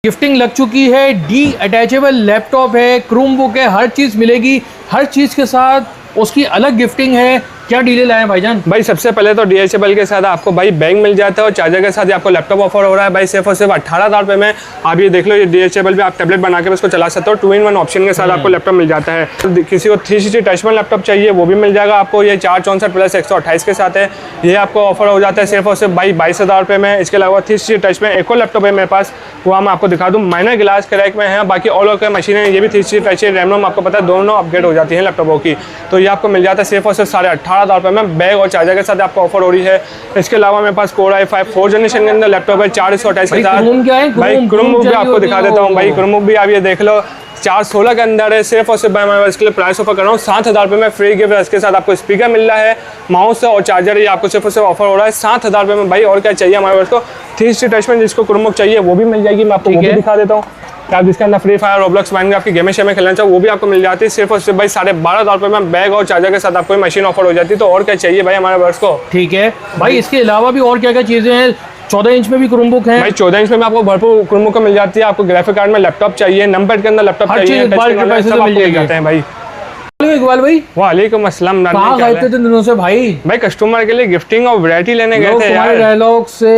Gifting लग चुकी है, डी अटैचेबल लैपटॉप है, क्रोमबुक है, हर चीज़ मिलेगी। हर चीज़ के साथ उसकी अलग गिफ्टिंग है। क्या डीले लाए हैं भाईजान? भाई सबसे पहले तो डीएचएबल के साथ आपको भाई बैग मिल जाता है और चार्जर के साथ आपको लैपटॉप ऑफर हो रहा है भाई सिर्फ और सिर्फ 18,000 रुपये में। आप ये देख लो, ये डीएचएबल पे आप टैबलेट बना के उसको चला सकते हो। 2-in-1 ऑप्शन के साथ आपको लैपटॉप मिल जाता है। तो किसी को 360 टच में लैपटॉप चाहिए वो भी मिल जाएगा आपको। ये 464 प्लस 128 के साथ है। ये आपको ऑफर हो जाता है सिर्फ और सिर्फ भाई 22,000 रुपये में। इसके अलावा 360 टच में एक और लैपटॉप है मेरे पास, वो मैं आपको दिखा दूँ। माइनर ग्लास क्रैक में है, बाकी ऑल ओवर मशीनें ये भी 360 टच है। रैम रोम आपको पता है दोनों अपग्रेड हो जाती है लैपटॉपों की। तो ये आपको मिल जाता है सिर्फ और सिर्फ 18,500 रुपये में। बैग और चार्जर के साथ आपको ऑफर हो रही है। इसके अलावा मेरे पास Core i5 4th जनरेशन के अंदर लैपटॉप है 428 के साथ। भाई क्रोमबुक भी आपको दिखा देता हूँ। भाई क्रोमबुक भी आप ये देख लो 416 के अंदर है। सिर्फ और सिर्फ मैं इसके लिए प्राइस ऑफर कर रहा हूँ 7,000 रुपये में। फ्री गिफ्ट है, इसके साथ आपको स्पीकर मिल रहा है, माउस और चार्जर, ये आपको सिर्फ और सिर्फ ऑफर हो रहा है 7,000 रुपये में। भाई और क्या चाहिए हमारे पास को। 360 टच में जिसको क्रोमबुक चाहिए वो भी मिल जाएगी, मैं आपको वो भी दिखा देता हूँ। आप जिसके अंदर फ्री फायर, रोब्लॉक्स, माइनक्राफ्ट की गेमें शेमें खेलना चाहो वो भी आपको मिल जाती है सिर्फ और सिर्फ भाई 12,500 रुपये में। बैग और चार्जर के साथ आपको मशीन ऑफर हो जाती है। तो और क्या चाहिए भाई हमारे वर्ष को। ठीक है भाई, इसके अलावा भी और क्या क्या चीज़ें हैं? 14 इंच में भी क्रोमबुक है भाई। 14 इंच में आपको भरपूर क्रोमबुक मिल जाती है। आपको ग्राफिक कार्ड में लैपटॉप चाहिए, नंबर के अंदर लैपटॉप चाहिए, मिल जाते हैं भाई। इकबाल भाई वालेकुम अस्सलाम। कहाँ गए थे दिनों से भाई? भाई कस्टमर के लिए गिफ्टिंग और वैरायटी लेने गए थे यार। डायलॉग से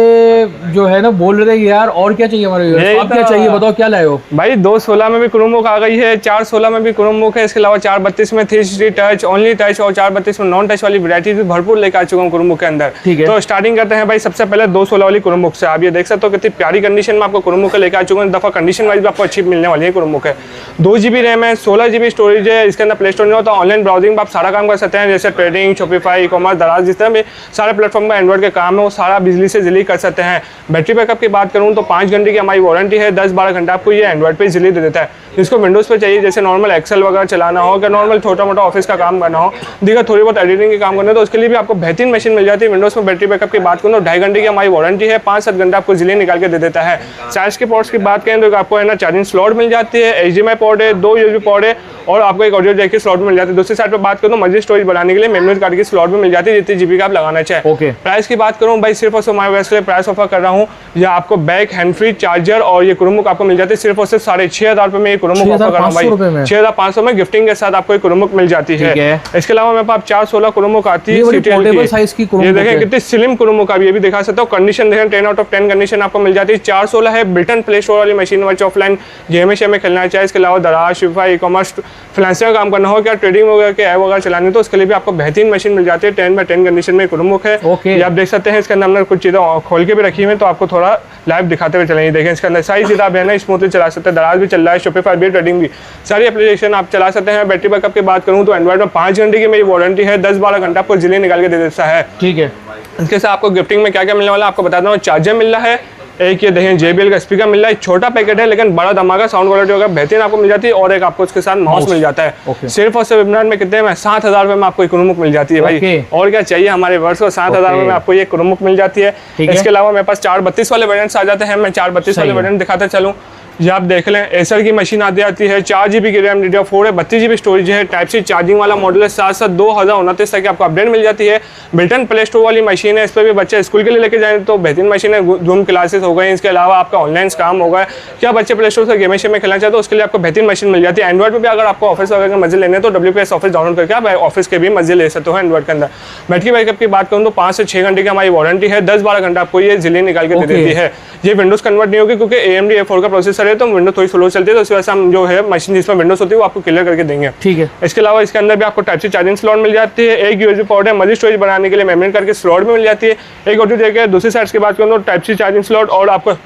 जो है ना बोल रहे थे यार और क्या चाहिए हमारे, आप क्या चाहिए बताओ, क्या लाए हो? भाई 216 में भी क्रोमबुक आ गई है, 416 में भी क्रोमबुक है। इसके अलावा 432 में 360 टच, ओनली टच और 432 में नॉन टच वाली वैरायटी भी भरपूर लेकर आ चुका हूँ क्रोमबुक के अंदर। ठीक है, तो स्टार्टिंग करते हैं भाई सबसे पहले 216 वाली क्रोमबुक से। आप ये देख सकते हो कितनी प्यारी कंडीशन में आपको क्रोमबुक लेकर आ चुका हूँ। दफा कंडीशन वाइज भी आपको अच्छी मिलने वाली है क्रोमबुक है। 2 GB रैम है, 16 GB स्टोरेज है। इसके अंदर प्ले स्टोर नहीं होता, ऑनलाइन ब्राउजिंग आप सारा काम कर सकते हैं, जैसे ट्रेडिंग, शॉपिफाई, ई-कॉमर्स, दराज, जिस तरह भी सारे प्लेटफॉर्म में एंड्रॉइड के काम है वो सारा बिजली से जल्दी कर सकते हैं। बैटरी बैकअप की बात करूं तो 5 घंटे की हमारी वारंटी है। 10-12 घंटा आपको ये एंड्रॉइड पे जल्दी दे देता है। जिसको विंडोज़ पे चाहिए, जैसे नॉर्मल एक्सेल वगैरह चलाना हो, या नॉर्मल छोटा मोटा ऑफिस का काम करना हो, दिखा थोड़ी बहुत एडिटिंग के काम करना है, तो उसके लिए भी आपको बेहतरीन मशीन मिल जाती है। विंडोज़ में बैटरी बैकअप की बात करूँ तो 2.5 घंटे की हमारी वारंटी है। 5-7 घंटा आपको जल्दी निकाल के दे देता है। चार्ज के पोर्ट्स की बात करें तो आपको है ना चार्जिंग स्लॉट मिल जाती है, HDMI पोर्ट है, 2 USB पोर्ट है और आपको एक ऑडियो जैक की स्लॉट मिल जाती है। दूसरी साइड पर बात करूँ तो मल्टी स्टोरेज बढ़ाने के लिए मेमोरी कार्ड की स्लॉट भी मिल जाती है, जितनी जीबी का आप लगाना चाहे। ओके, प्राइस की बात करूँ भाई सिर्फ और सिर्फ हमारे के लिए प्राइस ऑफर कर रहा हूँ। या आपको बैग, हैंड फ्री, चार्जर और ये क्रोमबुक आपको मिल जाती है सिर्फ और सिर्फ 6,500 रुपये में। ये क्रोमबुक ऑफर कर रहा हूँ भाई 6,500 में गिफ्टिंग के साथ आपको एक क्रोमबुक मिल जाती है। इसके अलावा मेरे पास 416 क्रोमबुक आती है, ये देखें कितनी स्लिम क्रोमबुक। आप ये भी दिखा सकते हो, कंडीशन देखें 10 आउट ऑफ 10 कंडीशन आपको मिल जाती है। 416 है, बिल्टन प्ले स्टोर वाली मशीन वच ऑफलाइन गेम में खेलना चाहे। इसके अलावा दराज, शॉपिफाई, ई-कॉमर्स, फाइनेंशियल काम करना हो, क्या ट्रेडिंग वगैरह के ऐप वगैरह चलानी, तो उसके लिए भी आपको बेहतरीन मशीन मिल जाती है। 10x10 कंडीशन में क्रोमबुक है। ये आप देख सकते हैं, इसके अंदर हमने कुछ चीज़ें खोल के भी रखी हुई है, तो आपको थोड़ा लाइव दिखाते हुए चलेंगे। देखें इसके अंदर सारी चीज़ें आप है ना स्मूथली चला सकते हैं। दराज भी चल रहा है, शॉपिफाई भी, ट्रेडिंग भी, सारी एप्लीकेशन आप चला सकते हैं। बैटरी बैकअप की बात करूँ तो एंड्रॉइड में 5 घंटे की मेरी वारंटी है, 10-12 घंटा आपको जल्दी निकाल के दे देता है। ठीक है, इसके साथ आपको गिफ्टिंग में क्या क्या मिलने वाला है आपको बताता हूँ। चार्जर मिल रहा है, एक ये देखें JBL का स्पीकर मिल रहा है, छोटा पैकेट है लेकिन बड़ा धमाका, साउंड क्वालिटी वगैरह बेहतरीन आपको मिल जाती है। और एक आपको उसके साथ माउस मिल जाता है। सिर्फ और सिर्फ इमरान में कितने में 7,000 रुपये में आपको एक क्रोमबुक मिल जाती है भाई। और क्या चाहिए हमारे वर्ष को, 7,000 रुपये में आपको ये क्रोमबुक मिल जाती है। इसके अलावा मेरे पास 432 वाले वेरिएंट्स आ जाते हैं। मैं 432 वाले वेरिएंट दिखाते चलूँ। ये आप देख लें, एसर की मशीन आती है, 4 GB की रैम, DDR4 है, 32 GB स्टोरेज है, टाइप सी चार्जिंग वाला मॉडल है। साथ 2029 तक आपको अपडेट मिल जाती है। बिल्टन प्ले स्टोर वाली मशीन है, इस पर भी बच्चे स्कूल के लिए लेके जाए तो बेहतरीन मशीन है। जूम क्लासेस हो गए, इसके अलावा आपका ऑनलाइन काम होगा, क्या बच्चे प्ले स्टोर से गेम में खेलना चाहते तो उसके लिए आपको बेहतरीन मशीन मिल जाती है। एंड्रॉइड पर भी अगर आपको ऑफिस वगैरह मजे लेने तो WPS ऑफिस डाउनलोड करके आप ऑफिस के भी मजे ले सकते हो एंड्रॉइड के अंदर। बैटरी बैकअप की बात करूँ तो 5 से 6 घंटे की हमारी वारंटी है। 10-12 घंटा आपको ये जल्दी निकाल के दे देती है। ये विंडोज कन्वर्ट नहीं होगी क्योंकि AMD A4 का प्रोसेसर है, तो विंडोज थोड़ी स्लो चलती है, तो इस वजह से हम जो है मशीन जिसमें विंडोज होती है वो आपको क्लियर करके देंगे। ठीक है, इसके अलावा इसके अंदर भी आपको टाइप सी चार्जिंग स्लॉट मिल जाती है। एक USB पोर्ट है, मल्टी स्टोरेज बनाने के लिए मेमोरी कार्ड की स्लॉट भी मिल जाती है। एक ऑडियो जैक है। दूसरी साइड की बात करूँ तो टाइप सी चार्जिंग स्लॉट और आपको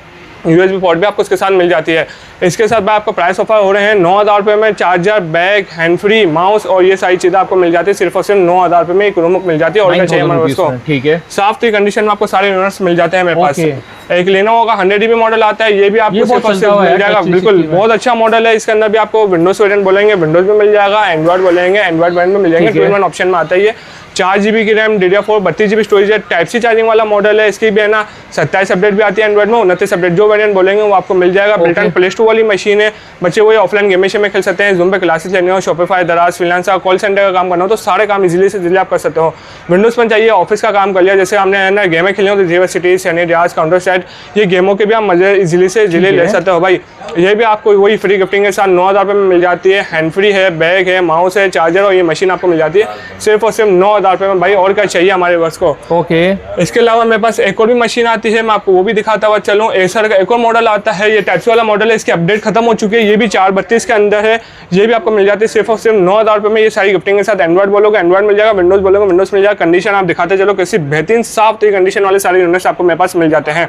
USB पोर्ट भी आपको इसके साथ मिल जाती है। इसके साथ आपको प्राइस ऑफर हो रहे हैं 9,000 रुपये में। Charger, bag, hand free, mouse और ये सारी चीज़ें आपको मिल जाती है सिर्फ और सिर्फ 9,000 रुपये में। एक क्रोमबुक मिल जाती है। और क्या चाहिए हमारे उसको। ठीक है, साफ थ्री कंडीशन में आपको सारे यूनिट्स मिल जाते हैं मेरे पास। एक Lenovo का 100 GB मॉडल आता है, ये भी आपको सिर्फ और सिर्फ मिल जाएगा। बिल्कुल बहुत अच्छा मॉडल है। इसके अंदर भी आपको विंडोज वेरिएंट बोलेंगे, विंडोज में मिल जाएगा, एंड्रॉइड बोलेंगे, एंड्रॉइड वेरिएंट में मिल जाएंगे। 2-in-1 ऑप्शन में आता है ये। 4 GB की रैम, DDR4, 32 GB स्टोरेज है, टाइप सी चार्जिंग वाला मॉडल है। इसकी भी है ना 27 अपडेट भी आती है एंड्रॉइड में, 29 अपडेट जो वेरिएंट बोलेंगे वो आपको मिल जाएगा। बिल्टन प्ले स्टोर वाली मशीन है, बच्चे वही ऑफलाइन गेम में खेल सकते हैं। जूम पे क्लासेस लेने हो, शॉपिफाई, दराज, फ्रीलांसर, कॉल सेंटर का काम करना हो तो सारे काम इजीली से इजीली आप कर सकते हो। विंडोज पर चाहिए, ऑफिस का काम कर लिया, जैसे हमने है ना गेमें खेली हो तो रिवर सिटीज, सैनी, रियाज, काउंटर स्ट्राइक, सेट, ये गेमों के भी आप मजे इजीली से इजीली ले सकते हो भाई। ये भी आपको वही फ्री गिफ्टिंग के साथ 9,000 रुपये में मिल जाती है। हैंड फ्री है, बैग है, माउस है, चार्जर और ये मशीन आपको मिल जाती है सिर्फ और सिर्फ 9,000 रुपये में भाई। और क्या चाहिए हमारे वर्ष को। ओके, इसके अलावा मेरे पास एक और भी मशीन आती है, मैं आपको वो भी दिखाता हुआ चलूँ। एसर का एक और मॉडल आता है, ये टाइप सी वाला मॉडल है, इसकी अपडेट खत्म हो चुकी है, ये भी 432 के अंदर है। ये भी आपको मिल जाती है सिर्फ और सिर्फ 9,000 रुपये में। ये सारी गिफ्टिंग के साथ एंड्रॉइड बोलोगे एंड्रॉइड मिल जाएगा, विंडोज बोलोगे विंडोज मिल जाएगा। कंडीशन आप दिखाते चलो कैसी बेहतरीन साफ तो कंडीशन वाले सारे यूनिट्स आपको मेरे पास मिल जाते हैं।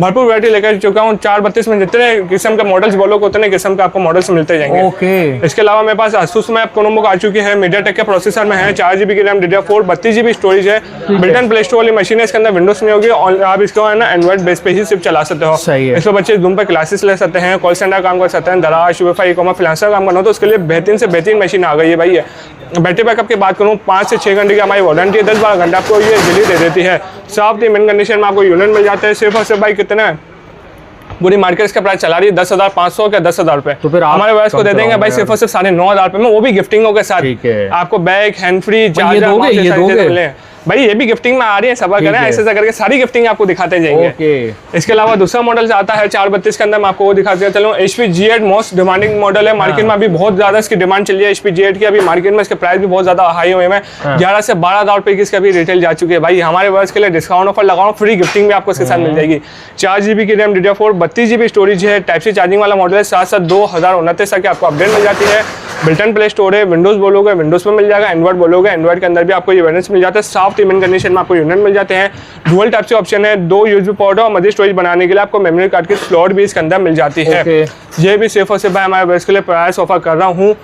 भरपूर वैरायटी लेकर चुका हूँ। 432 में जितने किस्म के मॉडल्स बोलोगे उतने किस्म के आपको मॉडल्स मिलते जाएंगे। ओके, इसके अलावा मेरे पास Asus में Chromebook आ चुकी है, MediaTek के प्रोसेसर में है, 4GB की रैम, DDR4, 32GB स्टोरेज है, बिल्ट-इन प्ले स्टोर वाली मशीन है, इसके अंदर विंडोज नहीं होगी और आप इसको है ना एंड्रॉइड बेस पे ही सिर्फ चला सकते हो। सही है। इसमें बच्चे जूम पे क्लासेस ले सकते हैं, कॉल सेंटर काम कर सकते हैं, दराज, यूएफआई, ई-कॉमर्स, फ्रीलांसर काम करना हो तो उसके लिए बेहतरीन से बेहतरीन मशीन आ गई है भाई। बैटरी बैकअप की बात करूँ 5 से 6 घंटे की हमारी वारंटी है, 10-12 घंटे आपको ये बिजली दे देती है। साफ मिन कंडीशन में आपको यूनिट मिल जाते हैं सिर्फ और सिर्फ भाई कितने पूरी मार्केट इसका प्राइस चला रही है 10,500 क्या 10,000 रुपए। तो फिर हमारे वाइस को दे देंगे भाई सिर्फ और सिर्फ 9,500 रुपए में, वो भी गिफ्टिंगों के साथ। ठीक है। आपको बैग, हैंड फ्री, चार्जर, ये दोगे भाई ये भी गिफ्टिंग में आ रही है, सबर करें ऐसे करके सारी गिफ्टिंग आपको दिखाते जाएंगे। ओके। इसके अलावा दूसरा मॉडल आता है 432 के अंदर, मैं आपको वो दिखाते चलो। HP G8 most demanding model है, मार्केट में अभी बहुत ज्यादा इसकी डिमांड चल रही है। HP G8 की अभी मार्केट में इसके प्राइस भी बहुत ज्यादा हाई हुए हैं, 11 से 12,000 रुपए की इसकी अभी रिटेल जा चुकी है भाई। हमारे वर्ष के लिए डिस्काउंट ऑफर लगाओ, फ्री गिफ्टिंग भी आपको इसके साथ मिल जाएगी। 4GB की रैम, DDR4, 32GB स्टोरेज है, टाइप सी चार्जिंग वाला मॉडल है, साथ साथ 2029 तक आपको अपडेट मिल जाती है। बिल्ट-इन प्ले स्टोर है, विंडोज बोलोगे विंडोज में मिल जाएगा, एंड्रॉइड बोलोगे एंड्रॉइड के अंदर भी आपको ये वेरिएंट्स मिल जाते हैं। सॉफ्ट इमेज कंडीशन में आपको यूनिट मिल जाते हैं। डुअल टाइप से ऑप्शन है, 2 USB पोर्ट और मदर स्टोरेज बनाने के लिए आपको मेमोरी कार्ड की स्लॉट भी इसके अंदर मिल जाती है। ये भी सिर्फ और सिर्फ भाई हमारे वर्ष के लिए प्राइस ऑफर कर रहा हूँ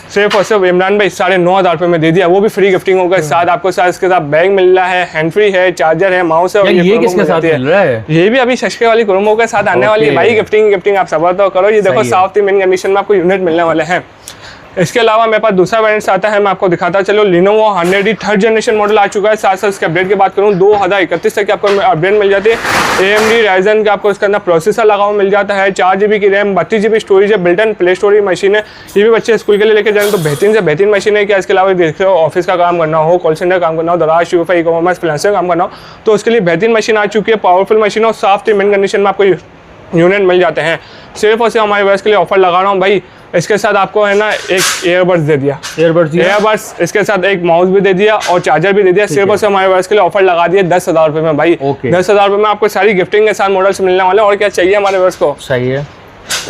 सिर्फ और सिर्फ इमरान भाई 9,500 रुपये में दे दिया, वो भी फ्री गिफ्टिंग होगा। साथ आपको साथ इसके साथ बैग मिल रहा है, हैंड फ्री है, चार्जर है, माउस है। और ये किसके साथ मिल रहा है? ये भी अभी सशके वाली क्रोमो के साथ आने वाली है भाई। गिफ्टिंग आप सबर तो करो। ये देखो साउथ मेन कंडीशन में आपको यूनिट मिलने वाले हैं। इसके अलावा मेरे पास दूसरा वेरिएंट आता है, मैं आपको दिखाता चलो। Lenovo 100D 3rd generation model आ चुका है। साथ साथ इसके अपडेट की बात करूँ 2031 तक आपको अपडेट मिल जाती है। AMD Ryzen का आपको इसके अंदर प्रोसेसर लगा हुआ मिल जाता है, 4GB की रैम, 32GB स्टोरेज है, बिल्ट-इन प्ले स्टोर की मशीन है। ये भी बच्चे स्कूल के लिए लेके जाएंगे तो बेहतरीन से बेहतरीन मशीन है। क्या इसके अलावा देख रहे हो ऑफिस का काम करना हो, कॉल सेंटर काम करना हो, दराज, यूएफआई, ई-कॉमर्स, फ्रीलांसर काम करना हो तो उसके लिए बेहतरीन मशीन आ चुकी है। पावरफुल मशीन और सॉफ्ट इमेज कंडीशन में आपको यूनिट मिल जाते हैं। सिर्फ और सिर्फ हमारे वर्ष के लिए ऑफर लगा रहा हूँ भाई। इसके साथ आपको है ना एक ईयरबड्स दे दिया, ईयरबड्स इसके साथ एक माउस भी दे दिया और चार्जर भी दे दिया। सिर्फ और सिर्फ हमारे वर्ष के लिए ऑफर लगा दिया 10,000 रुपये में भाई। 10,000 रुपये में आपको सारी गिफ्टिंग के साथ मॉडल्स मिलने वाले हैं। और क्या चाहिए हमारे वर्ष को। सही है।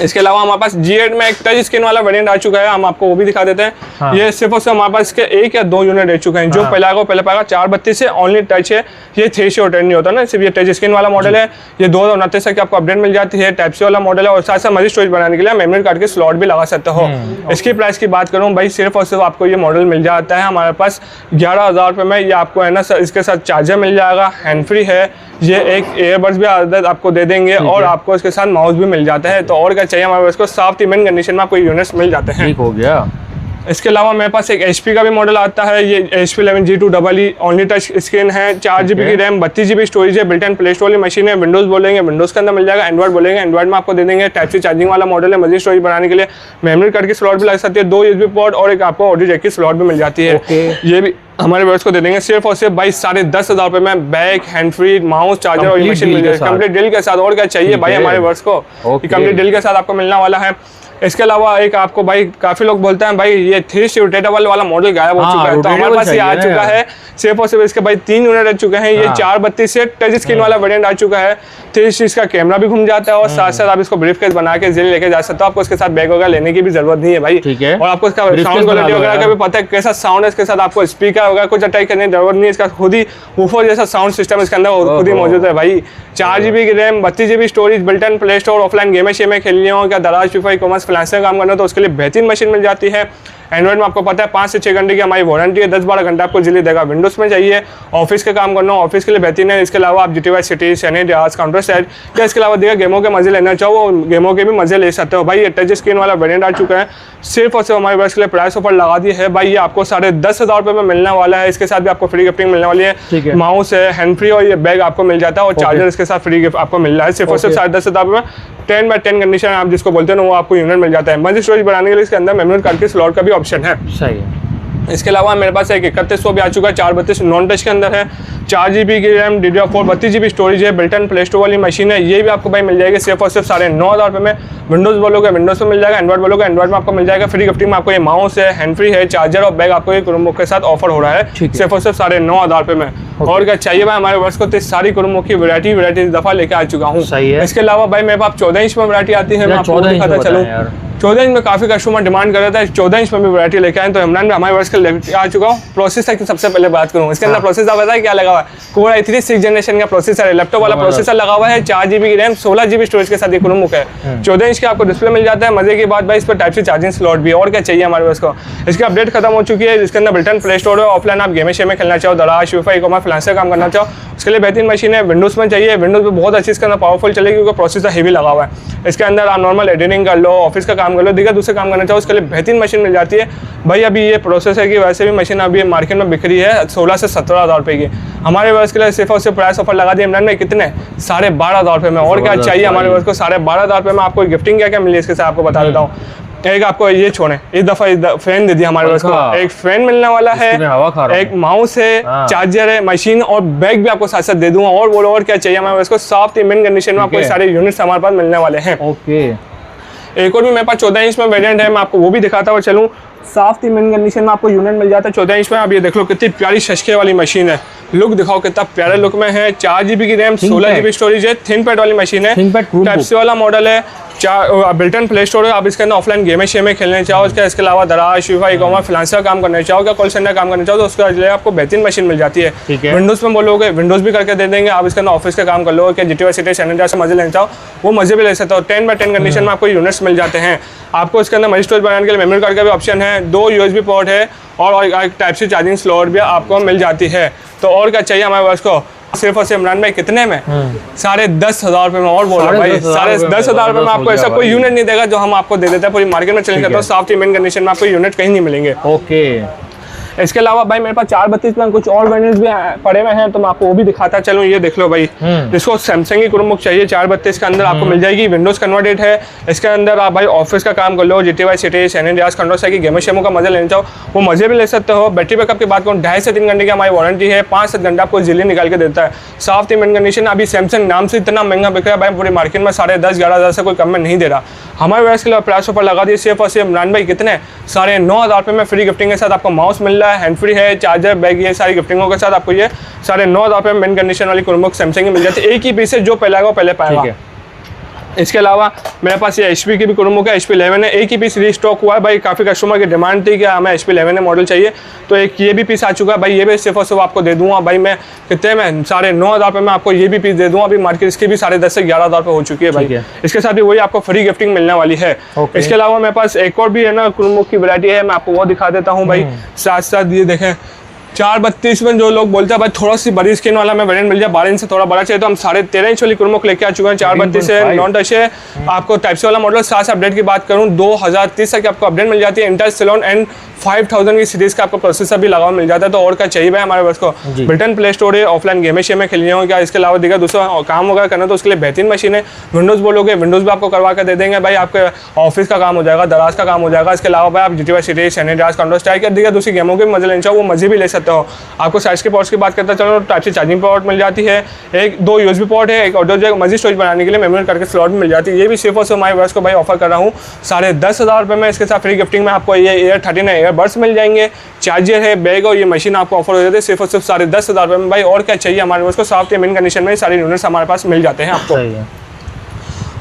इसके अलावा हमारे पास G8 में एक टच स्क्रीन वाला वेरिएंट आ चुका है, हम आपको वो भी दिखा देते हैं। हाँ। ये सिर्फ और सिर्फ हमारे पास इसके 1 या 2 यूनिट रह चुके हैं। जो पहले आएगा पहले पाएगा। 432 से ओनली टच है, ये 3 से रोटेट नहीं होता ना, सिर्फ ये टच स्क्रीन वाला मॉडल है। ये 2029 तक आपको अपडेट मिल जाती है। टाइप सी वाला मॉडल है और साथ साथ मल्टी स्टोरेज बनाने के लिए मेमोरी कार्ड के स्लॉट भी लगा सकते हो। इसकी प्राइस की बात करूँ भाई सिर्फ और सिर्फ आपको ये मॉडल मिल जाता है हमारे पास 11,000 रुपये में। ये आपको है ना इसके साथ चार्जर मिल जाएगा, हैंड फ्री है, ये एक ईयरबड्स भी आदत आपको दे देंगे और आपको इसके साथ माउस भी मिल जाता है। तो और क्या चाहिए हमारे इसको। सॉफ्ट इमेज कंडीशन में आपको यूनिट्स मिल जाते हैं। ठीक हो गया। इसके अलावा मेरे पास एक HP का भी मॉडल आता है, ये HP 11 G2EE only touch screen है, 4GB की रैम, 32GB स्टोरेज है, बिल्ट-इन प्ले स्टोर वाली मशीन है। विंडोज बोलेंगे विंडोज के अंदर मिल जाएगा, एंड्रॉइड बोलेंगे एंड्रॉइड में आपको दे देंगे। टाइप सी चार्जिंग वाला मॉडल है, मजीद स्टोरेज बनाने के लिए मेमोरी कार्ड की स्लॉट भी लग सकती है, 2 USB पोर्ट और एक आपको ऑडियो जैक की स्लॉट भी मिल जाती है। ये भी हमारे व्यूअर्स को दे देंगे सिर्फ और सिर्फ भाई 10,500 रुपये में। Bag, hand free, mouse, charger और मशीन मिल जाएगी कंप्लीट डील के साथ। और क्या चाहिए भाई हमारे व्यूअर्स को, कंप्लीट डील के साथ आपको मिलने वाला है। इसके अलावा एक आपको भाई काफी लोग बोलते हैं भाई ये 3 रोटेटेबल वाला मॉडल गायब हो चुका है, तो हमारे पास ये आ चुका है। सिर्फ और सिर्फ इसके भाई 3 यूनिट रह चुके हैं। ये 432 से टच स्क्रीन वाला वेरिएंट आ चुका है। 3 का कैमरा भी घूम जाता है और साथ साथ आप इसको ब्रीफ केस बना के जिले लेके जा सकते हो। आपको इसके साथ बैग वगैरह लेने की भी जरूरत नहीं है भाई। और आपको इसका साउंड क्वालिटी वगैरह का भी पता है कैसा साउंड है। इसके साथ आपको स्पीकर वगैरह कुछ अटैच करने की जरूरत नहीं है। इसका खुद ही वूफर जैसा साउंड सिस्टम इसके अंदर खुद ही मौजूद है भाई। 4GB की RAM, 32GB storage, built in play store, offline गेमें शेमें खेलनी हो, क्या दराज, फ्री, ई-कॉमर्स, फ्रीलांसर काम करना हो तो उसके लिए बेहतरीन मशीन मिल जाती है। एंड्रॉइड में आपको पता है 5 से 6 घंटे की हमारी वारंटी है, 10-12 घंटे आपको जिले देगा। विंडोज में चाहिए, ऑफिस के काम करना हो ऑफिस के लिए बेहतरीन है। इसके अलावा आप GTA सिटी, सैनिट, काउंटर स्ट्राइक या इसके अलावा देखिए गेमों के मजे लेना चाहो गेमों के भी मजे ले सकते हो भाई। ये टच स्क्रीन वाला वेरिएंट आ चुका है। सिर्फ और सिर्फ हमारे पास के लिए प्राइस ऑफर लगा दी है भाई। ये आपको 10,500 रुपये में मिलने वाला है। इसके साथ भी आपको फ्री गिफ्टिंग मिलने वाली है। माउस है, हैंड फ्री और ये बैग आपको मिल जाता है और चार्जर इसके साथ फ्री गिफ्ट आपको मिल रहा है। सिर्फ और सिर्फ 10,500 रुपये में 10x10 कंडीशन आप जिसको बोलते हैं वो आपको यूनिट मिल जाता है। मल्टी स्टोरेज बनाने के लिए इसके अंदर मेमोरी कार्ड के स्लॉट का भी ऑप्शन है। सही है। इसके अलावा मेरे पास एक 3100 भी आ चुका है, 432 नॉन टच के अंदर है, 4GB की रैम, DDR4 32GB स्टोरेज है, बिल्ट इन प्ले स्टोर वाली मशीन है। ये भी आपको भाई मिल जाएगी सिर्फ और सिर्फ 9,500 रुपये में। विंडोज़ बोलोगे विंडोज़ में मिल जाएगा, एंड्रॉइड बोलोगे एंड्रॉइड में आपको मिल जाएगा। फ्री गिफ्टिंग में आपको ये माउस है, हैंड फ्री है, चार्जर और बैग आपको ये क्रोमबुक के साथ ऑफर हो रहा है सिर्फ और सिर्फ 9,500 रुपये में। और क्या चाहिए भाई हमारे वर्ष को, तो सारी क्रोमबुक की वैरायटी दफ़ा लेके आ चुका हूँ। इसके अलावा भाई मेरे पास 14 इंच में वैरायटी आती है, मैं आपको दिखाता चलूँ। 14 इंच में काफ़ी कस्टमर डिमांड कर रहे थे, 14 इंच में भी वैरायटी लेके आए, तो इमरान में हमारे वर्ष के लेके आ चुका हूँ। प्रोसेसर की सबसे पहले बात करूँ, इसके अंदर प्रोसेसर पता है क्या लगा हुआ है, कोर i3 6th जनरेशन का प्रोसेसर है, लैपटॉप वाला प्रोसेसर लगा हुआ है, 4GB की रैम, 16GB स्टोरेज के साथ ये क्रोमबुक है। 14 इंच का आपको डिस्प्ले मिल जाता है। मजे की बात भाई इस पर टाइप सी चार्जिंग स्लॉट भी है। और क्या चाहिए हमारे वर्ष को, इसकी अपडेट खत्म हो चुकी है। इसके अंदर बिल्ट इन प्ले स्टोर है, ऑफलाइन आप गेम शेम में खेलना चाहो, दराज यूफा ई-कॉमर्स फ्रीलांसर काम करना चाहो, उसके लिए बेहतरीन मशीन है। विंडोज़ में चाहिए, विंडोज़ में बहुत अच्छी इसके अंदर पावरफुल चलेगी क्योंकि प्रोसेसर हेवी लगा हुआ है। इसके अंदर आप नॉर्मल एडिटिंग कर लो, ऑफिस का काम कर लो, दिखा दूसरे काम करना चाहो, उसके लिए बेहतरीन मशीन मिल जाती है भाई। अभी ये प्रोसेसर की वैसे भी मशीन अभी मार्केट में बिक रही है 16 से 17,000 रुपये की। हमारे वर्ष के लिए सिर्फ और सिर्फ प्राइस ऑफर लगा दिया इमरान ने, कितने 12,500 रुपये में। और क्या चाहिए हमारे वर्ष को, 12,500 रुपये में आपको गिफ्टिंग क्या क्या मिली इसके साथ आपको बता देता हूँ। एक आपको ये छोड़े इस दफ़ा फैन दे दिया हमारे पास को, एक फैन मिलने वाला है, एक माउस है, चार्जर है, मशीन और बैग भी आपको साथ साथ दे दूंगा। और बोलो और क्या चाहिए हमारे पास को, सॉफ्ट इमेन कंडीशन में आपको सारे यूनिट्स हमारे पास मिलने वाले हैं। एक और भी मेरे पास 14 इंच में वेरिएंट है, मैं आपको वो भी दिखाता हुआ चलूँ। सॉफ्ट इमेन कंडीशन में आपको यूनिट मिल जाता है 14 इंच में। आप ये देख लो कितनी प्यारी शशके वाली मशीन है, लुक दिखाओ कितना प्यारे लुक में है। 4GB की रैम, 16GB स्टोरेज है, थिन पैड वाली मशीन है, टाइप सी वाला मॉडल है, बिल्ट इन प्ले स्टोर है। आप इसके अंदर ऑफलाइन गेम शेम खेलने चाहो, इसके अलावा दराज यूफा ई-कॉमर्स फ्रीलांसर काम करना चाहो, क्या कॉल सेंटर काम करना चाहो, तो उसके लिए आपको बेहतरीन मशीन मिल जाती है। विंडोज़ में बोलोगे विंडोज़ भी करके दे देंगे। आप इसके अंदर ऑफिस का काम कर लो, क्या जीटीवाई सिटी सैनिटाइजर से मजे लेना चाहो वो मजे भी ले सकते हो। 10x10 कंडीशन में आपको यूनिट्स मिल जाते हैं। आपको इसके अंदर मल्टी स्टोरेज बनाने के लिए मेमोरी कार्ड का भी ऑप्शन है, 2 USB पोर्ट है और एक टाइप सी चार्जिंग स्लॉट भी आपको मिल जाती है। तो और क्या चाहिए हमारे पास को, सिर्फ और सिर्फ इमरान भाई कितने में, 10,500 रुपये में। और बोल रहा भाई 10,500 रुपये में आपको ऐसा कोई यूनिट नहीं देगा जो हम आपको दे देते हैं पूरी मार्केट में चलेंगे। तो सॉफ्ट इमेन कंडीशन में आपको यूनिट कहीं नहीं मिलेंगे। इसके अलावा भाई मेरे पास 432 में कुछ और वेरिएंट्स भी पड़े हुए हैं, तो मैं आपको वो भी दिखाता चलूँ। ये देख लो भाई, जिसको सैमसंग की क्रोमबुक चाहिए 432 के अंदर आपको मिल जाएगी। विंडोज कन्वर्टेड है, इसके अंदर आप भाई ऑफिस का काम कर लो, जीटीवाई सिटी सैनिटाइजर कंट्रोल की गेम शेमो का मजा लेना चाहो वो मजे भी ले सकते हो। बैटरी बैकअप की बात करूँ 2.5 से 3 घंटे की हमारी वारंटी है, 5 से 7 घंटे आपको जिले निकाल के देता है। सॉफ्ट इमेन कंडीशन, अभी सैमसंग नाम से इतना महंगा बिक रहा है भाई, पूरी मार्केट में 10,500-11,000 से कोई कम में नहीं दे रहा। हमारे वैसे के लिए प्राइस ऊपर लगा दिए सिर्फ और सिर्फ इमरान भाई कितने 9,500 रुपये में। फ्री गिफ्टिंग के साथ आपको माउस मिल रहा है, हैंड फ्री है, चार्जर बैग, ये सारी गिफ्टिंगों के साथ आपको ये 9,500 रुपये में मेन कंडीशन वाली क्रोमबुक सैमसंग की मिल जाती है। एक ही पीस है, जो पहले आएगा वो पहले पाएगा। इसके अलावा मेरे पास ये HP की भी क्रोमबुक है, HP 11 है, एक ही पीस रीस्टॉक हुआ है भाई। काफ़ी कस्टमर की डिमांड थी कि हमें HP 11 मॉडल चाहिए, तो एक ये भी पीस आ चुका है भाई। ये भी सिर्फ और सिर्फ आपको दे दूंगा भाई मैं कितने में, 9,500 रुपये में आपको ये भी पीस दे दूंगा। अभी मार्केट इसकी भी 10,500 से 11,000 रुपये हो चुकी है भाई। इसके साथ भी वही आपको फ्री गिफ्टिंग मिलने वाली है। इसके अलावा मेरे पास एक और भी है ना क्रोमबुक की वैरायटी है, मैं आपको वो दिखा देता हूँ भाई। साथ साथ ये देखें 432 में जो लोग बोलते हैं भाई थोड़ा सी बड़ी स्क्रीन वाला में वेरिएंट मिल जाए, 12 इंच से थोड़ा बड़ा चाहिए, तो हम 13.5 इंच वाली क्रोमबुक लेके आ चुके हैं। 432 है, नॉन टच है, आपको टाइप सी वाला मॉडल। साथ अपडेट की बात करूँ 2030 तक आपको अपडेट मिल जाती है। इंटेल सिलोन एंड 5000 की सीरीज का आपको प्रोसेसर भी लगा मिल जाता है। तो और क्या चाहिए भाई हमारे पास को, बिल्ट इन प्ले स्टोर है, ऑफलाइन गेम शेम में खेलनी हो क्या, इसके अलावा दिखा दूसरा काम वगैरह करना तो उसके लिए बेहतरीन मशीन है। विंडोज़ बोलोगे विंडोज़ भी आपको करवा कर दे देंगे भाई, आपके ऑफिस का काम हो जाएगा, दराज का काम हो जाएगा। इसके अलावा भाई आप जीटीवाई सिटी सैनिटाइजर कंट्रोल स्ट्राइक कर दिया, दूसरी गेमों के भी मजे लेना चाहो वो मजे भी ले सकते हो। आपको साइज के पोर्ट्स की बात करता चलो, टाइप से चार्जिंग पोर्ट मिल जाती है, 2 USB पोर्ट है, एक ऑडियो जैक, मजी स्टोरेज बनाने के लिए मेमोरी कार्ड के स्लॉट मिल जाती है। ये भी सिर्फ और सिर्फ हमारे वर्ष को भाई ऑफर कर रहा हूँ 10,500 रुपये में। इसके साथ फ्री गिफ्टिंग में आपको ये Air 13 एयरबड्स मिल जाएंगे, चार्जर है, बैग और ये मशीन आपको ऑफर हो जाती है सिर्फ और सिर्फ 10,500 रुपये में भाई। और क्या चाहिए हमारे पास को, सॉफ्ट इमेन कंडीशन में सारे यूनिट्स हमारे पास मिल जाते हैं आपको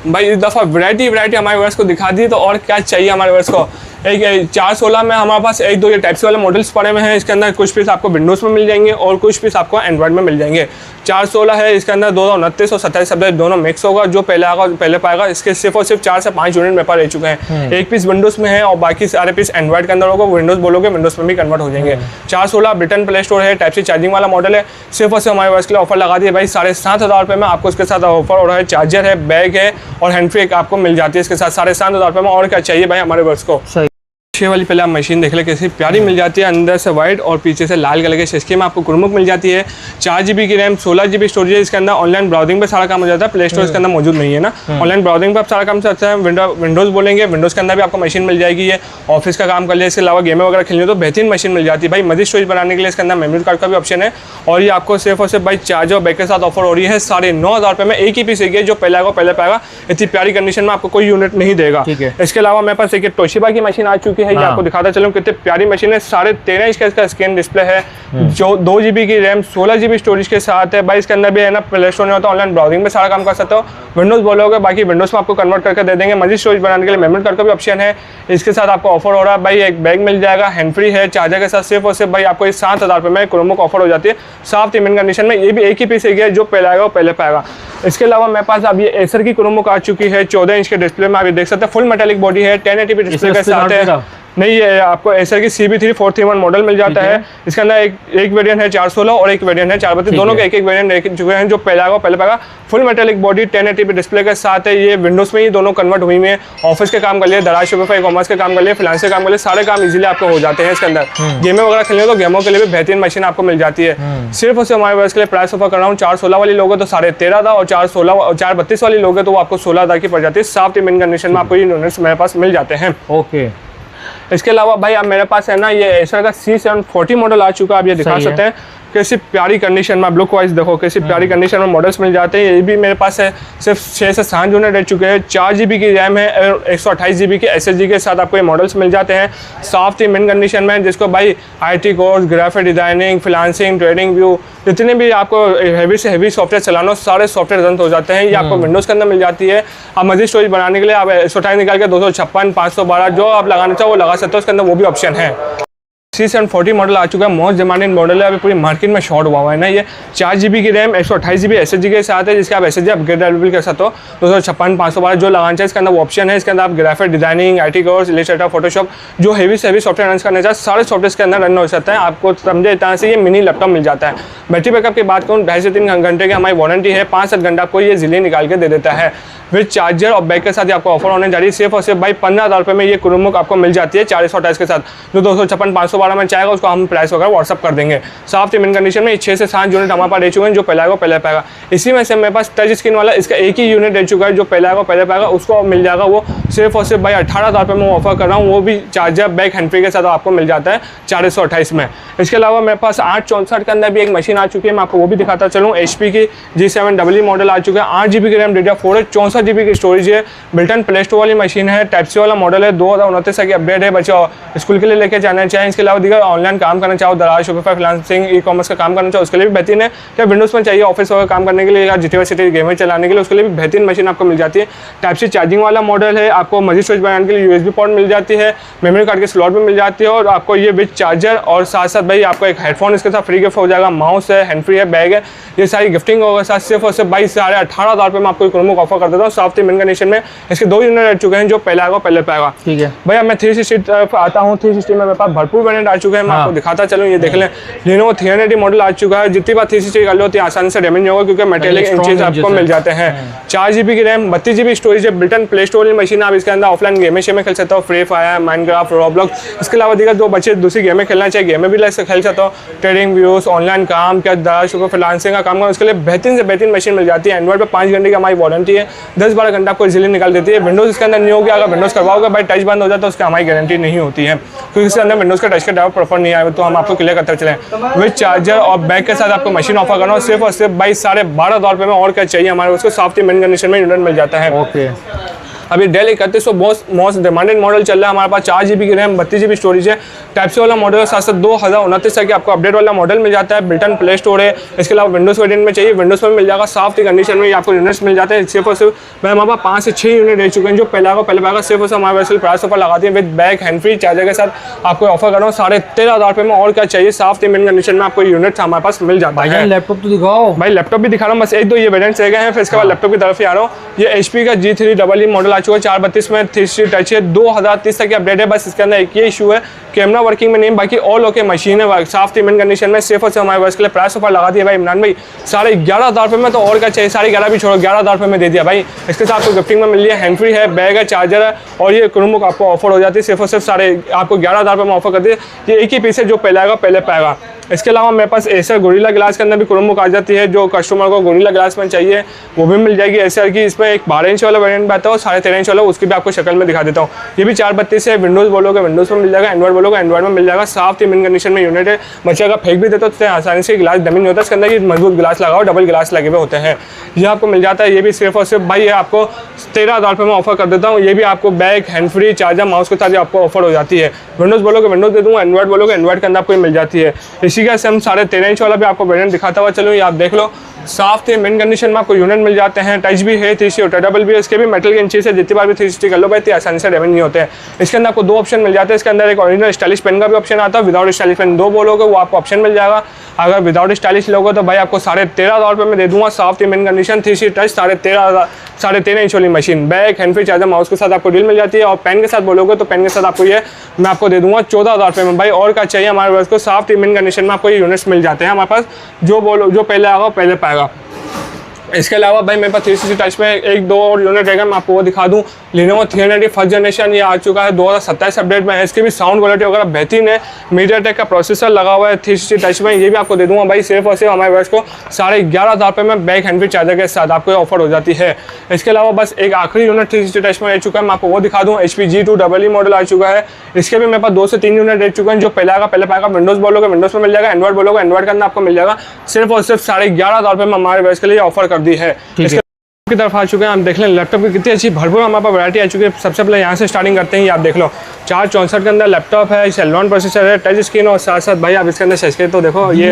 भाई। इस दफ़ा वैरायटी हमारे वर्ष को दिखा दी, तो और क्या चाहिए हमारे वर्ष को। एक 416 में हमारे पास 1-2 ये टाइप से वाले मॉडल्स पड़े हुए हैं। इसके अंदर कुछ पीस आपको विंडोज़ में मिल जाएंगे और कुछ पीस आपको एंड्रॉइड में मिल जाएंगे। 416 है, इसके अंदर 229 और 27 सब्जेक्ट दोनों मिक्स होगा, जो पहले आएगा पहले पाएगा। इसके सिर्फ और सिर्फ 4 से 5 यूनिट मेरे पास रह चुके हैं। एक पीस विंडोज़ में है और बाकी सारे पीस एंड्रॉइड के अंदर होगा। विंडोज़ बोलोगे विंडोज़ में भी कन्वर्ट हो जाएंगे। 416 बिल्ट इन प्ले स्टोर है, टाइप सी चार्जिंग वाला मॉडल है। सिर्फ और सिर्फ हमारे वर्ष के लिए ऑफर लगा दिए भाई 7,500 रुपये में। आपको इसके साथ ऑफर हो रहा है, चार्जर है, बैग है और हैंड फ्री आपको मिल जाती है इसके साथ 7,500 रुपये में। और क्या चाहिए भाई हमारे वर्ष को। छः वाली पहले आप मशीन देख ले कैसी प्यारी मिल जाती है, अंदर से वाइट और पीछे से लाल कलर के शेस्के में आपको गुरमुख मिल जाती है। 4 GB की रैम, 16 GB स्टोरेज है। इसके अंदर ऑनलाइन ब्राउजिंग पे सारा काम हो जाता है, प्ले स्टोर इसके अंदर मौजूद नहीं है ना, ऑनलाइन ब्राउजिंग पे आप सारा काम करते हैं। विंडोज़ बोलेंगे, विंडोज़ के अंदर भी आपको मशीन मिल जाएगी, ये ऑफिस का काम कर लिया। इसके अलावा गेम वगैरह खेलनी हो तो बेहतरीन मशीन मिल जाती है भाई। मजीद स्टोरेज बनाने के लिए इसके अंदर मेमोरी कार्ड का भी ऑप्शन है। और ये आपको सिर्फ और सिर्फ भाई चार्जर और बैक के साथ ऑफर हो रही है 9,500 रुपये में। एक ही पीस है जो पहले पाएगा, इतनी प्यारी कंडीशन में आपको कोई यूनिट नहीं देगा। इसके अलावा मेरे पास एक तोशिबा की मशीन आ चुकी है, ये आपको दिखाता चलूँ कितनी प्यारी मशीन है। 13.5 इंच का इसका स्क्रीन डिस्प्ले है, जो 2 GB की रैम, 16 GB स्टोरेज के साथ है भाई। इसके अंदर भी है ना प्ले स्टोर नहीं होता, ऑनलाइन ब्राउजिंग में सारा काम कर सकते हो। विंडोज़ बोलोगे, बाकी विंडोज़ में आपको कन्वर्ट करके दे देंगे। मजीद स्टोरेज बनाने के लिए मेमोरी कार्ड का भी ऑप्शन है। इसके साथ आपको ऑफर हो रहा है भाई, एक बैग मिल जाएगा, हैंड फ्री है, चार्जर के साथ सिर्फ और सिर्फ भाई आपको 7,000 रुपये में क्रोमोक ऑफर हो जाती है, साफ पेमेंट कंडीशन में। ये भी एक ही पीस है जो पहले आएगा वो पहले पाएगा। इसके अलावा मेरे पास अब ये एसर की क्रोमोक आ चुकी है 14 इंच के डिस्प्ले में, आप ये देख सकते हैं। फुल मेटालिक बॉडी है, 1080p डिस्प्ले के साथ है। नहीं, ये आपको एसर की CB3 431 मॉडल मिल जाता है। इसके अंदर एक वेरिएंट है 416 और एक वेरिएंट है 432, दोनों के एक वेरिएंट रह चुके हैं, जो पहले आएगा पहले पाएगा। Full metallic body, 1080p display के साथ है। ये विंडोज़ में ही दोनों कन्वर्ट हुई है। ऑफिस के काम कर लिए, दराज शॉपिफाई कॉमर्स के काम कर लिए, फ्रीलांस के काम कर लिए, सारे काम इजीली आपको हो जाते हैं। इसके अंदर गेमें वगैरह खेलने तो गेमों के लिए भी बेहतरीन मशीन आपको मिल जाती है। सिर्फ और सिर्फ हमारे पास के लिए प्राइस ऑफर कर रहा हूँ। 416 वाली लोगे तो 13,500 और 432 वाली लोगे तो वो आपको 16,000 की पड़ जाती है। साफ पेमेंट कंडीशन में आपको ये यूनिट्स मेरे पास मिल जाते हैं। ओके, इसके अलावा भाई अब मेरे पास है ना ये एसर का C740 मॉडल आ चुका है, आप ये दिखा सकते हैं कैसी प्यारी कंडीशन में। आप लुक वाइज देखो कैसी प्यारी कंडीशन में मॉडल्स मिल जाते हैं। ये भी मेरे पास है, सिर्फ 6 से 7 यूनिट रह चुके हैं। 4 GB की रैम है और 128 GB के SSD के साथ आपको ये मॉडल्स मिल जाते हैं, सॉफ्ट मिन कंडीशन में, जिसको भाई IT course, graphic designing, freelancing, trading view, जितने भी आपको हैवी से हैवी सॉफ्टवेयर चलाना हो सारे सॉफ्टवेयर रन हो जाते हैं। ये आपको विंडोज़ के अंदर मिल जाती है। आप मजीद स्टोरेज बनाने के लिए आप 128 निकाल के 256, 512 जो आप लगाना चाहो वो लगा सकते हो, उसके अंदर वो भी ऑप्शन है। C740 मॉडल आ चुका है, मोस्ट डिमांडेड मॉडल है, अभी पूरी मार्केट में शॉर्ट हुआ है ना। ये 4 GB की रैम, 128 GB SSD के साथ है, जिसके आप SSD अपग्रेड अवेलेबल कर सकते हो। 256, 512 जो लगाना चाहिए, इसके अंदर वो ऑप्शन है। इसके अंदर आप graphic designing, IT course, Illustrator, Photoshop, जो हैवी से हैवी सॉफ्टवेयर रन करना चाहिए सारे सॉफ्टवेयर के अंदर रन हो सकता है। आपको समझे इतना से ये मिनी लैपटॉप मिल जाता है। बैटरी बैकअप की बात करूँ, 2.5 से 3 घंटे की हमारी वारंटी है, 5-7 घंटा आपको ये जिले निकाल के दे देता है। विद चार्जर और बैग के साथ आपको ऑफर होने जा रही है। सिर्फ और सिर्फ भाई 15,000 रुपये में ये क्रोमबुक आपको मिल जाती है 428 के साथ। जो 256, 512 में चाहेगा उसको हम प्राइस वगैरह व्हाट्सअप कर देंगे। साफ पेमेंट कंडीशन में 6 से 7 यूनिट हमारे पास रह चुके हैं, जो पहले आएगा पहले पाएगा। इसी में से मेरे पास टच स्क्रीन वाला इसका एक ही यूनिट रह चुका है, जो पहले आएगा पहले पाएगा, उसको मिल जाएगा वो सिर्फ और सिर्फ भाई 18,000 रुपये में ऑफर कर रहा हूँ। वो भी चार्जर, बैग, हैंड फ्री के साथ आपको मिल जाता है 428 में। इसके अलावा मेरे पास 864 के अंदर भी एक मशीन आ चुकी है, मैं आपको वो भी दिखाता चलूँ। HP की G7EE मॉडल आ चुका है, 8 GB की रैम, DDR4 है, 64 GB की स्टोरेज है, बिल्टन प्ले स्टोर वाली मशीन है, टाइप सी वाला मॉडल है, 2029 की अपडेट है। बच्चे स्कूल के लिए लेके जाना चाहें, इसके अलावा दीगर ऑनलाइन काम करना चाहो, दराज शॉपिफाई, फ्रीलांसिंग, ई-कॉमर्स का काम करना चाहो, उसके लिए भी बेहतरीन है। क्या विंडोज़ में चाहिए ऑफिस वगैरह काम करने के लिए या GTA सिटी गेम चलाने के लिए, उसके लिए भी बेहतरीन मशीन आपको मिल जाती है। टाइप सी चार्जिंग वाला मॉडल है, आपको मजीद स्टोरेज बनाने के लिए USB पोर्ट मिल जाती है, मेमोरी कार्ड के स्लॉट भी मिल जाती है, और आपको ये विद चार्जर और साथ साथ भाई आपको एक हेडफोन इसके साथ फ्री गिफ्ट हो जाएगा। माउस है, हैंड फ्री है, बैग है, ये सारी गिफ्टिंग होगा साथ। सिर्फ और सिर्फ 18,500 रुपये में आपको क्रोमबुक ऑफर कर देता हूँ सॉफ्ट मिन कंडीशन में। इसके 2 यूनिट रह चुके हैं, जो पहले आएगा पहले पाएगा। ठीक है भैया, मैं 360 तरफ आता हूँ। 360 में मेरे पास भरपूर वेरिएंट आ चुके हैं, मैं आपको दिखाता चलूँ। ये देख लें, Lenovo 380 मॉडल आ चुका है। जितनी बार 360 कर लो उतनी आसानी से डैमेज नहीं होगा, क्योंकि मेटेलिक इंचेस आपको मिल जाते हैं। 4 GB की रैम, 32 GB स्टोरेज है, बिल्टन प्ले स्टोर वाली मशीन। आप इसके अंदर ऑफलाइन गेमें शेमें खेल सकते हो, फ्री फायर, माइनक्राफ्ट, रॉब्लॉक्स। इसके अलावा दीगर जो बच्चे दूसरी गेमें खेलना चाहिए, गेमें भी खेल सकते हो। ट्रेडिंग व्यूज, ऑनलाइन काम, क्या दराज फ्रीलांसिंग का काम करना, उसके लिए बेहतरीन से बेहतरीन मशीन मिल जाती है। एंड्रॉइड पर 5 घंटे की हमारी वारंटी है, 10-12 घंटा आपको इजीली निकाल देती है। विंडोज़ इसके अंदर नहीं होगी, अगर विंडोज़ करवाओगे भाई टच बंद हो जाता है, उसकी हमारी गारंटी नहीं होती है, क्योंकि इसके अंदर विंडोज़ का टच का ड्राइवर प्रॉपर नहीं आया। तो हम आपको क्लियर करते चलें, विद चार्जर और बैग के साथ आपको मशीन ऑफर करना हो सिर्फ और सिर्फ 12,500 रुपये में। और क्या चाहिए हमारे उसको सॉफ्ट मिन कंडीशन में यूनिट मिल जाता है। ओके, अभी डेल 3100 मोस्ट डिमांडेड मॉडल चल रहा है हमारे पास। 4 GB की रैम, 32 GB स्टोरेज है, टाइप सी वाला मॉडल है। साथ साथ 2029 की आपको अपडेट वाला मॉडल मिल जाता है, बिल्टन प्ले स्टोर है। इसके अलावा विंडोज़ वेरिएंट में चाहिए, विंडोज़ में मिल जाएगा, सॉफ्ट कंडीशन में आपको यूनिट्स मिल जाते हैं। सिर्फ और सिर्फ भाई हमारे पास 5 से 6 यूनिट रह चुके हैं, जो पहले आएगा पहले पाएगा। सिर्फ और सिर्फ हमारे वैसे प्राइस ऑफर लगाते हैं, with bag, hand free, charger के साथ आपको ऑफर कर रहा हूँ 13,500 रुपये में। और क्या चाहिए, सॉफ्ट मिन कंडीशन में आपको यूनिट्स हमारे पास मिल जाता है। लैपटॉप तो दिखाओ भाई, लैपटॉप भी दिखा रहा हूँ, बस 1-2 ये वेरिएंट्स रह गए हैं। फिर इसके बाद लैपटॉप की तरफ ही आ रहा हूँ। ये HP का G3EE मॉडल आ चुका है 432 में 3C टच है, 2030 तक की अपडेट है। बस इसके अंदर एक ये इशू है, कैमरा वर्किंग में नहीं, बाकी ऑल ओके मशीन है, साफ थी मिन कंडीशन में, सेफ और से हमारे वर्ष के लिए प्राइस ऑफर लगा दिया भाई इमरान भाई 11,500 रुपये में। तो और क्या चाहिए, 11,500 भी छोड़ो, 11,000 रुपये में दे दिया भाई। इसके साथ आपको गिफ्टिंग में मिल रही है, हैंड फ्री है, बैग है, चार्जर है और ये क्रोमबुक आपको ऑफर हो जाती है सिर्फ और सिर्फ आपको 11,000 रुपये में ऑफर कर दिए। ये एक ही पीस है, जो पहले आएगा पहले पाएगा। इसके अलावा मेरे पास एसर गोरिल्ला ग्लास के अंदर भी क्रोमबुक आ जाती है, जो कस्टमर को गोरिल्ला ग्लास में चाहिए वो भी मिल जाएगी एसर की। इसमें एक 12 इंच वाला वेरिएंट भी आता है और 13.5 इंच वाला, उसकी भी आपको शक्ल में दिखा देता हूँ। ये भी 432 है, विंडोज़ बोलोगे विंडोज़ में मिल जाएगा, एंड्रॉइड बोलोगे एंड्रॉइड में मिल जाएगा। साफ थी मिन कंडीशन में यूनिट है, बच्चे का फेंक भी देते तो आसानी से ग्लास डमी नहीं होता, इसके अंदर ये मजबूत ग्लास लगाओ, डबल ग्लास लगे हुए होते हैं, ये आपको मिल जाता है। ये भी सिर्फ और सिर्फ भाई ये आपको 13,000 रुपये में ऑफर कर देता हूँ। ये भी आपको bag, hand free, charger, mouse के साथ आपको ऑफर हो जाती है। विंडोज़ बोलोगे विंडोज़ दे दूँगा, एंड्रॉइड बोलोगे एंड्रॉइड के अंदर आपको मिल जाती है। इसी का से हम 13.5 इंच वाला भी आपको वेरिएंट दिखाता हुआ चलो, ये आप देख लो, साफ थे मिन कंडीशन में आपको यूनिट मिल जाते हैं, टच भी है, 3C रोटेटेबल भी है, इसके भी मेटल के इंचेस है, जितनी बार भी 360 कर लो भाई इतनी आसानी से डैमेज नहीं होते हैं। इसके अंदर आपको 2 ऑप्शन मिल जाते हैं, इसके अंदर एक ओरिजिनल स्टाइलिश पेन का भी ऑप्शन आता है, विदाउट स्टाइलिश पेन 2 बोलोगे वो आपको ऑप्शन मिल जाएगा। अगर विदाउट स्टाइलिश लोगे तो भाई आपको 13,500 रुपये में दे दूंगा, साफ थी मिन कंडीशन, 3C टच, 13.5 इंच वाली machine, bag, hand free, charger, mouse के साथ आपको डील मिल जाती है। और पेन के साथ बोलोगे तो पेन के साथ आपको ये मैं आपको दे दूंगा 14,000 रुपये में भाई। और क्या चाहिए हमारे पास को, साफ थी मिन कंडीशन में आपको ये यूनिट्स मिल जाते हैं हमारे पास, जो बोलो जो पहले आएगा पहले पाएगा। इसके अलावा भाई मेरे पास 360 टच में एक 2 और यूनिट रहेगा, मैं आपको वो दिखा दूं। Lenovo 390 फर्स्ट जनरेशन ये आ चुका है, 2027 अपडेट में है। इसकी भी साउंड क्वालिटी वगैरह बेहतरीन है, MediaTek का प्रोसेसर लगा हुआ है 360 टच में, ये भी आपको दे दूंगा भाई सिर्फ और सिर्फ हमारे वर्ष को 11,500 रुपये में, बैक हैंड फ्री चार्जर के साथ आपको ऑफर हो जाती है। इसके अलावा बस एक आखिरी यूनिट 360 टच में आ चुका है, मैं आपको वो दिखा दूँ। HP G2EE मॉडल आ चुका है, इसके भी मेरे पास 2 से 3 यूनिट रह चुके हैं, जो पहले आएगा पहले पाएगा। विंडोज़ बोलोगे विंडोज़ में मिल जाएगा, एंड्रॉइड बोलोगे एंड्रॉइड के अंदर आपको मिल जाएगा, सिर्फ और सिर्फ 11,500 रुपये में हमारे वर्ष के लिए ऑफर कर दी है। की तरफ आ चुके हैं, आप देख लें लैपटॉप की कितनी अच्छी भरपूर हमारे पास वैरायटी आ चुकी है। सबसे पहले यहाँ से स्टार्टिंग करते हैं, ये आप देख लो 464 के अंदर लैपटॉप है, सेलॉन प्रोसेसर है, टच स्क्रीन और साथ साथ भाई आप इसके अंदर सच तो देखो ये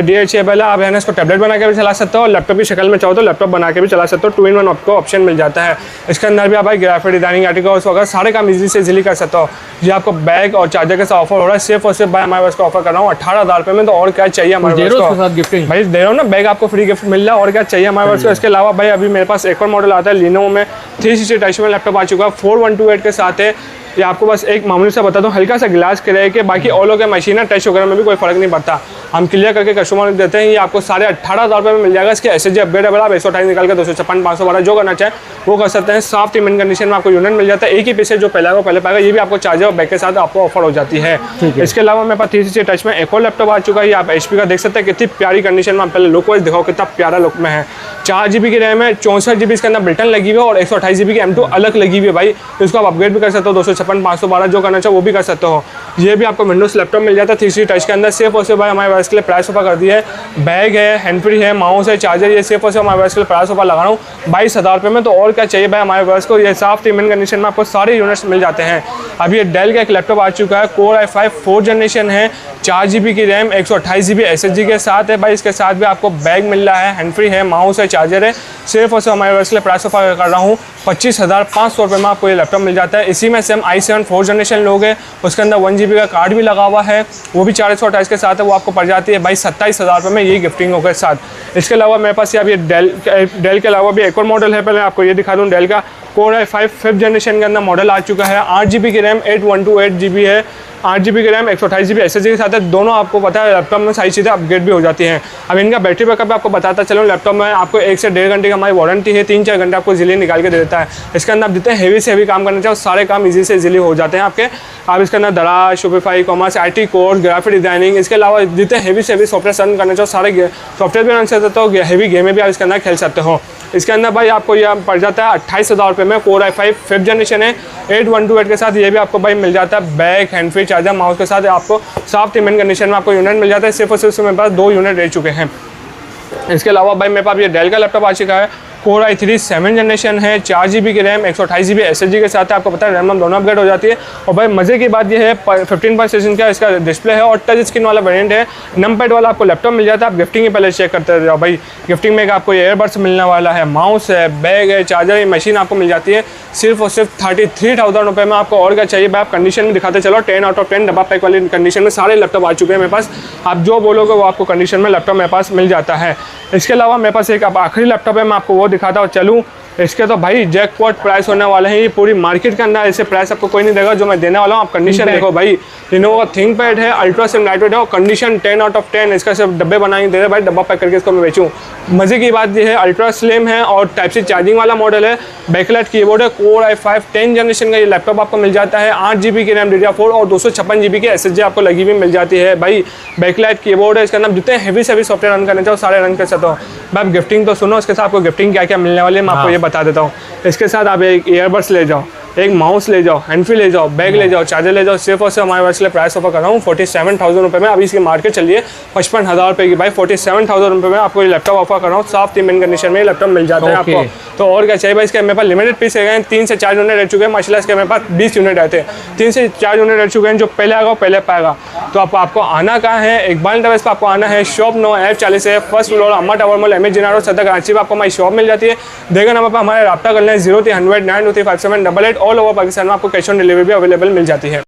डिटेचेबल है, आप है ना इसको टैबलेट बना के भी चला सकते हो और लैपटॉप की शक्ल में चाहो तो लैपटॉप बना के भी चला सकते हो। 2-in-1 आपको ऑप्शन मिल जाता है। इसके अंदर भी आप भाई ग्राफिक डिजाइनिंग आर्टिकल्स वगैरह सारे काम इजीली से इजीली कर सकते हो। ये आपको बैग और चार्जर के साथ ऑफर हो रहा है, सिर्फ और सिर्फ भाई हमारे पास ऑफर कर रहा हूँ 18,000 रुपये में। तो और क्या चाहिए हमारे पास गिफ्टिंग भाई दे रहा हूँ ना, बैग आपको फ्री गिफ्ट मिल रहा है, और क्या चाहिए हमारे पास। इसके अलावा भाई अभी मेरे पास एक और मॉडल आता है Lenovo में 360 टच में लैपटॉप आ चुका है, 4128 के साथ है। ये आपको बस एक मामूली सा बता दूं, हल्का सा ग्लास करे के बाकी ऑल ओके मशीन है, टच वगैरह में भी कोई फर्क नहीं पड़ता, हम क्लियर करके कस्टमर को देते हैं। ये आपको 18,500 रुपये में मिल जाएगा। इसके SSD अपग्रेडेबल आप 128 निकाल के 256 512 जो करना चाहे वो कर सकते हैं। साफ मिन कंडीशन में आपको यूनिट मिल जाता है, एक ही पीस जो पहले पहले पाएगा। ये भी आपको चार्जर और बैग के साथ आपको ऑफर हो जाती है। इसके अलावा मेरे पास 360 टच में एक और लैपटॉप आ चुका है, ये आप HP का देख सकते हैं, कितनी प्यारी कंडीशन में। आप पहले लुक वाइज दिखाओ कितना प्यारा लुक में है। 4 GB की रैम है, 64 GB इसके अंदर बिल्टन लगी हुई है और 128 GB की M2 अलग लगी हुई है भाई। तो इसको आप अपग्रेड भी कर सकते हो, 256 512 जो करना चाहो वो भी कर सकते हो। ये भी आपको विंडोज लैपटॉप मिल जाता है 360 टच के अंदर। सिर्फ और सिर्फ भाई हमारे पास के लिए प्राइस ऑफर कर दी है। बैग है, हैंड फ्री है, माउस है, चार्जर, ये सिर्फ और सिर्फ हमारे पास के लिए प्राइस ऑफर लगा रहा हूँ 22,000 रुपये में। तो और क्या चाहिए भाई हमारे पास को, ये साफ मिन कंडीशन में आपको सारे यूनिट्स मिल जाते हैं। अभी ये डेल का एक लैपटॉप आ चुका है, Core i5 4th जनरेशन है, 4 GB की रैम, 128 GB SSD के साथ है भाई। इसके साथ भी आपको बैग मिल रहा है, हैंड फ्री है, माउस है, चार्जर है। सिर्फ और सिर्फ हमारे पास के लिए प्राइस ऑफर कर रहा हूँ 25,500 रुपये में आपको ये लैपटॉप मिल जाता है। इसी में से हम i7 4th जनरेशन लोगे, उसके अंदर 1 GB का कार्ड भी लगा हुआ है, वो भी 428 के साथ है, वो आपको पड़ जाती है भाई 27,000 रुपये में, ये गिफ्टिंग के साथ। इसके अलावा मेरे पास ये डेल के अलावा भी एक और मॉडल है, पहले आपको ये दिखा दूँ। डेल का Core i5 5th जनरेशन के अंदर मॉडल आ चुका है, 8 GB की रैम, 8128 GB है, 8 GB की रैम, 128 GB SSD के साथ है। दोनों आपको पता है लैपटॉप में सारी चीज़ें अपग्रेड भी हो जाती हैं। अब इनका बैटरी बैकअप आपको बताता चलो, लैपटॉप में आपको 1 से 1.5 घंटे की हमारी वारंटी है, 3-4 घंटे आपको इजीली निकाल के दे देता है। इसके अंदर आप जितने हेवी से हेवी काम करना चाहो सारे काम इजी से इजीली हो जाते हैं आपके। आप इसके अंदर दराज, Shopify, commerce, IT course, graphic designing, इसके अलावा जितने हेवी से हेवी सॉफ्टवेयर रन करना चाहो सारे सॉफ्टवेयर भी रन कर सकते हो, हेवी गेमें भी आप इसके अंदर खेल सकते हो। इसके अंदर भाई आपको यह पड़ जाता है 28,000 रुपये में। Core i5 5th जनरेशन है, 8128 के साथ, ये भी आपको भाई मिल जाता है bag, hand free, charger, mouse के साथ आपको साफ मिन कंडीशन में आपको यूनिट मिल जाता है। सिर्फ और सिर्फ मेरे पास 2 यूनिट रह चुके हैं। इसके अलावा भाई मेरे पास ये डेल का लैपटॉप आ चुका है, Core i3 7th जनरेशन है, 4 GB की रैम, 128 GB SSD के साथ है। आपको पता है रैम दोनों अपग्रेड हो जाती है। और भाई मज़े की बात ये है 15.6 इंच का इसका डिस्प्ले है और टच स्क्रीन वाला वेरिएंट है। नंबर वाला आपको लैपटॉप मिल जाता है। आप गिफ्टिंग ही पहले चेक करते जाओ भाई। गिफ्टिंग में आपको ईयरबड्स मिलने वाला है, माउस है, बैग है, चार्जर, ये मशीन आपको मिल जाती है सिर्फ और सिर्फ 33,000 रुपये में। आपको और क्या चाहिए भाई, आप कंडीशन में दिखाते चलो, 10 आउट ऑफ 10 डब्बा पैक वाली कंडीशन में सारे लैपटॉप आ चुके हैं मेरे पास। आप जो बोलोगे वो आपको कंडीशन में लैपटॉप मेरे पास मिल जाता है। इसके अलावा मेरे पास एक अब आखिरी लैपटॉप है, मैं आपको वो दिखाता हूँ चलूँ। इसके तो भाई जैकपॉट प्राइस होने वाले हैं, ये पूरी मार्केट के अंदर ऐसे प्राइस आपको कोई नहीं देगा जो मैं देने वाला हूँ। आप कंडीशन देखो भाई, लिनोवो का थिंक पैड है, अल्ट्रा स्लिम लाइटवेट है और कंडीशन 10 आउट ऑफ 10। इसका सिर्फ डब्बे बनाए दे रहे भाई, डब्बा पैक करके इसको मैं बेचूँ। मजे की बात ये है अल्ट्रा स्लिम है और टाइप सी चार्जिंग वाला मॉडल है, बैकलाइट कीबोर्ड है, कोर i5 10 जनरेशन का ये लैपटॉप आपको मिल जाता है। 8 GB की रैम DDR4 और 256 GB की SSD आपको लगी हुई मिल जाती है भाई। बैकलाइट कीबोर्ड है, इसके अंदर जितने हैवी से हैवी सॉफ्टवेयर रन करने चाहो सारे रन कर सकते हो। भाई गिफ्टिंग तो सुनो, इसके साथ आपको गिफ्टिंग क्या क्या मिलने वाली है मैं आपको ये बता देता हूँ। इसके साथ आप एक ईयरबड्स ले जाओ, एक माउस ले जाओ, हैंड फ्री ले जाओ, बैग ले जाओ, चार्जर ले जाओ। सिर्फ और सिर्फ हमारे वर्ष के लिए प्राइस ऑफर कर रहा हूँ 47,000 रुपये में। अभी इसकी मार्केट चलिए 55,000 रुपये की भाई, 47,000 रुपये में आपको ये लैपटॉप ऑफर कर रहा हूँ। साफ 3 कंडीशन में ये लैपटॉप मिल जाता है आपको। तो और क्या चाहिए भाई, इसके मेरे पास लिमिटेड पीस है, 3 से 4 यूनिट रह चुके हैं माशाल्लाह। इसके मेरे पास 20 यूनिट रहते हैं, 3 से 4 यूनिट रह चुके हैं। जो पहले आएगा पहले पाएगा। तो आपको आना कहाँ है, इकबाल इंटरप्राइज पर आपको आना है। शॉप 9 F40 है, फर्स्ट फ्लोर अम्मा टावर मॉल MS जिनारो सदर कराची में आपको हमारी शॉप मिल जाती है। देखा नंबर पर हमारे रब्ता कर लें 0300 9235788। ऑल ओवर पाकिस्तान में आपको कैश ऑन डिलीवरी भी अवेलेबल मिल जाती है।